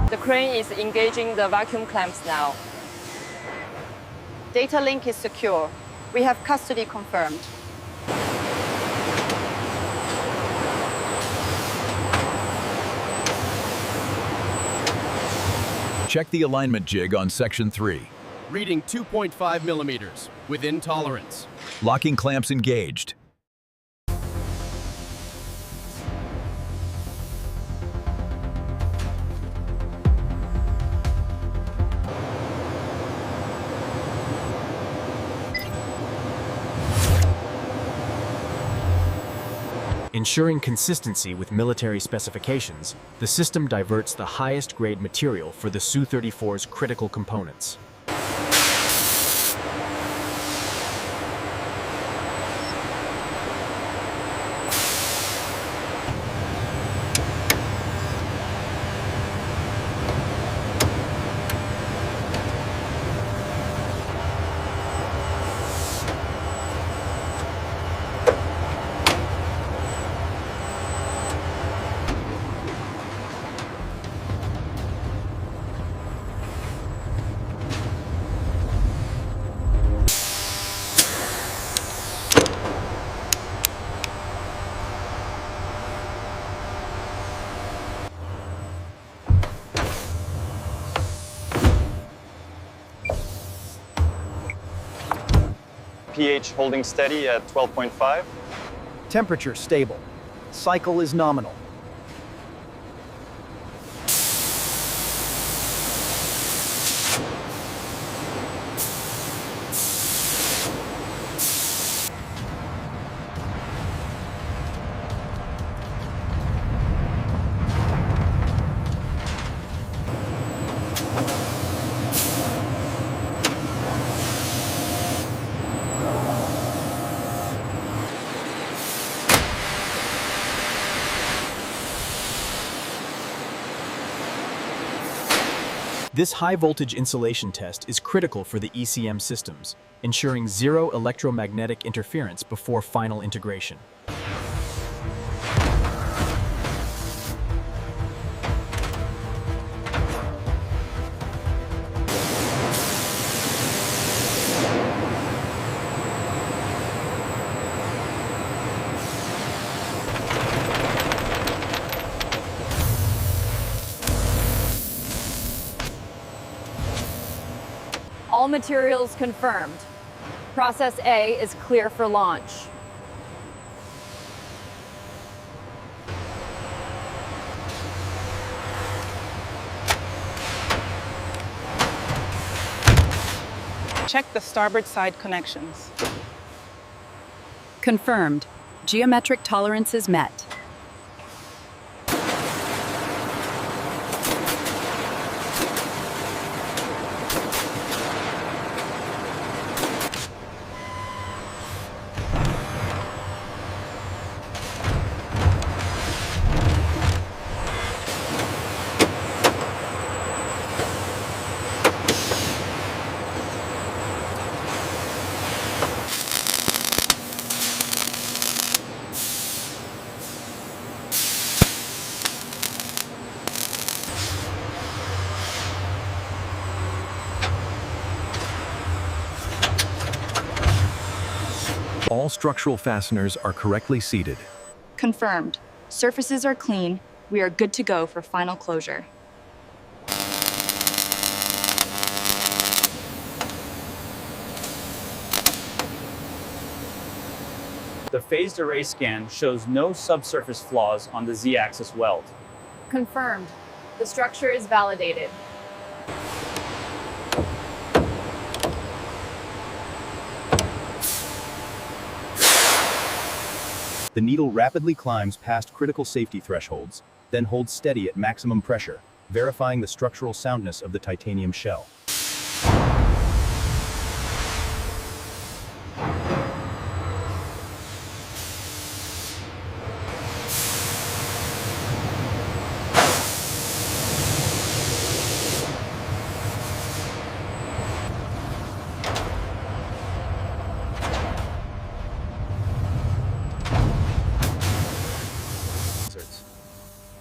The crane is engaging the vacuum clamps now. Data link is secure. We have custody confirmed. Check the alignment jig on section 3. Reading 2.5 millimeters, within tolerance. Locking clamps engaged. Ensuring consistency with military specifications, the system diverts the highest grade material for the Su-34's critical components. pH holding steady at 12.5. Temperature stable. Cycle is nominal. This high-voltage insulation test is critical for the ECM systems, ensuring zero electromagnetic interference before final integration. All materials confirmed. Process A is clear for launch. Check the starboard side connections. Confirmed. Geometric tolerances met. All structural fasteners are correctly seated. Confirmed. Surfaces are clean. We are good to go for final closure. The phased array scan shows no subsurface flaws on the Z-axis weld. Confirmed. The structure is validated. The needle rapidly climbs past critical safety thresholds, then holds steady at maximum pressure, verifying the structural soundness of the titanium shell.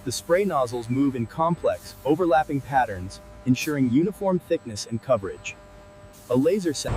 The The spray nozzles move in complex, overlapping patterns, ensuring uniform thickness and coverage. A laser set.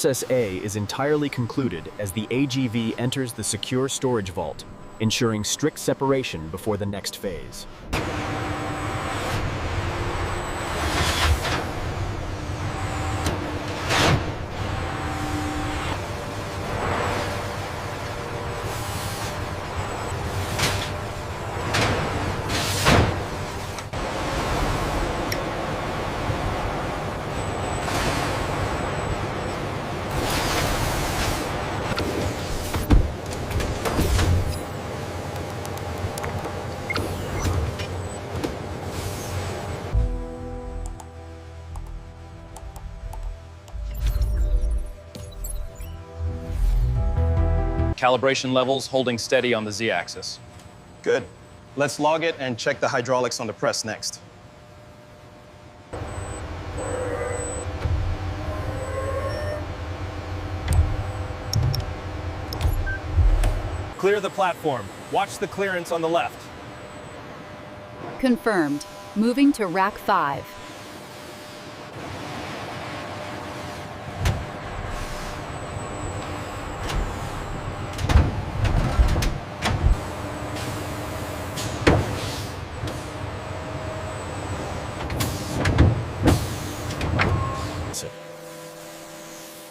Process A is entirely concluded as the AGV enters the secure storage vault, ensuring strict separation before the next phase. Calibration levels holding steady on the Z-axis. Good. Let's log it and check the hydraulics on the press next. Clear the platform. Watch the clearance on the left. Confirmed. Moving to Rack 5.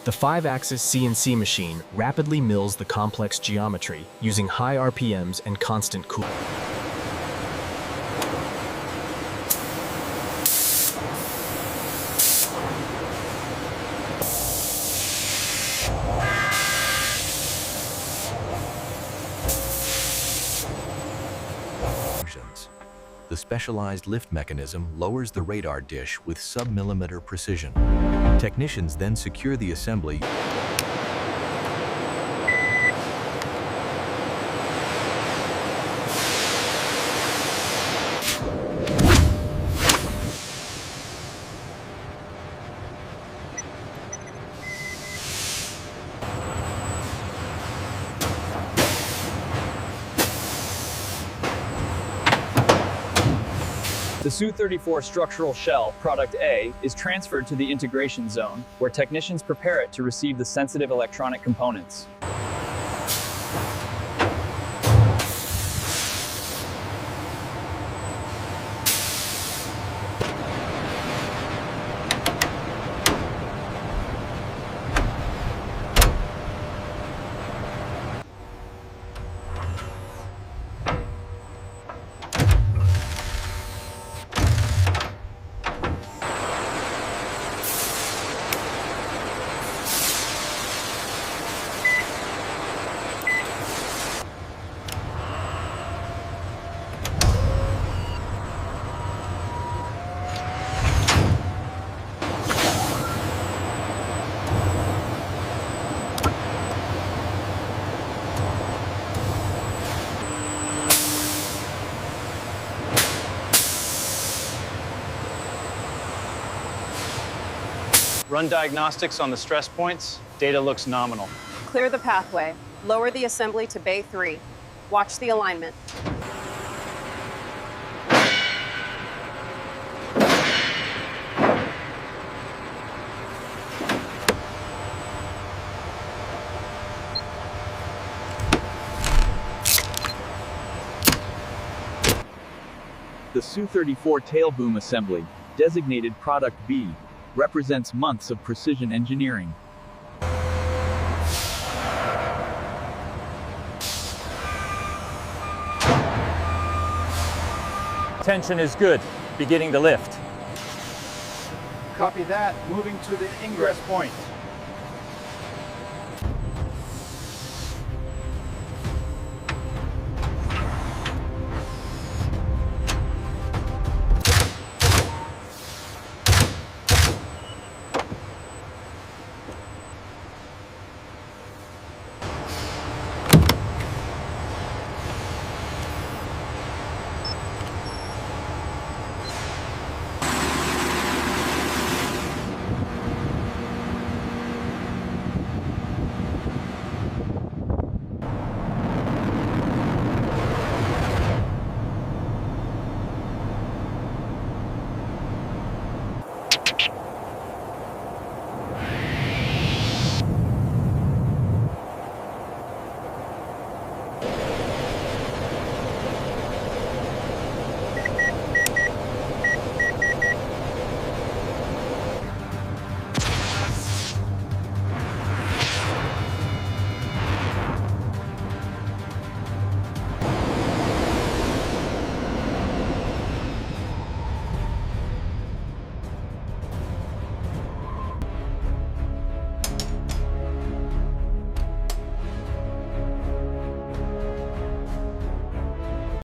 The 5-axis CNC machine rapidly mills the complex geometry using high RPMs and constant cooling. The specialized lift mechanism lowers the radar dish with sub-millimeter precision. Technicians then secure the assembly. The Su-34 structural shell, Product A, is transferred to the integration zone, where technicians prepare it to receive the sensitive electronic components. Run diagnostics on the stress points. Data looks nominal. Clear the pathway. Lower the assembly to Bay 3. Watch the alignment. The Su-34 tail boom assembly, designated Product B, represents months of precision engineering. Tension is good. Beginning the lift. Copy that. Moving to the ingress point.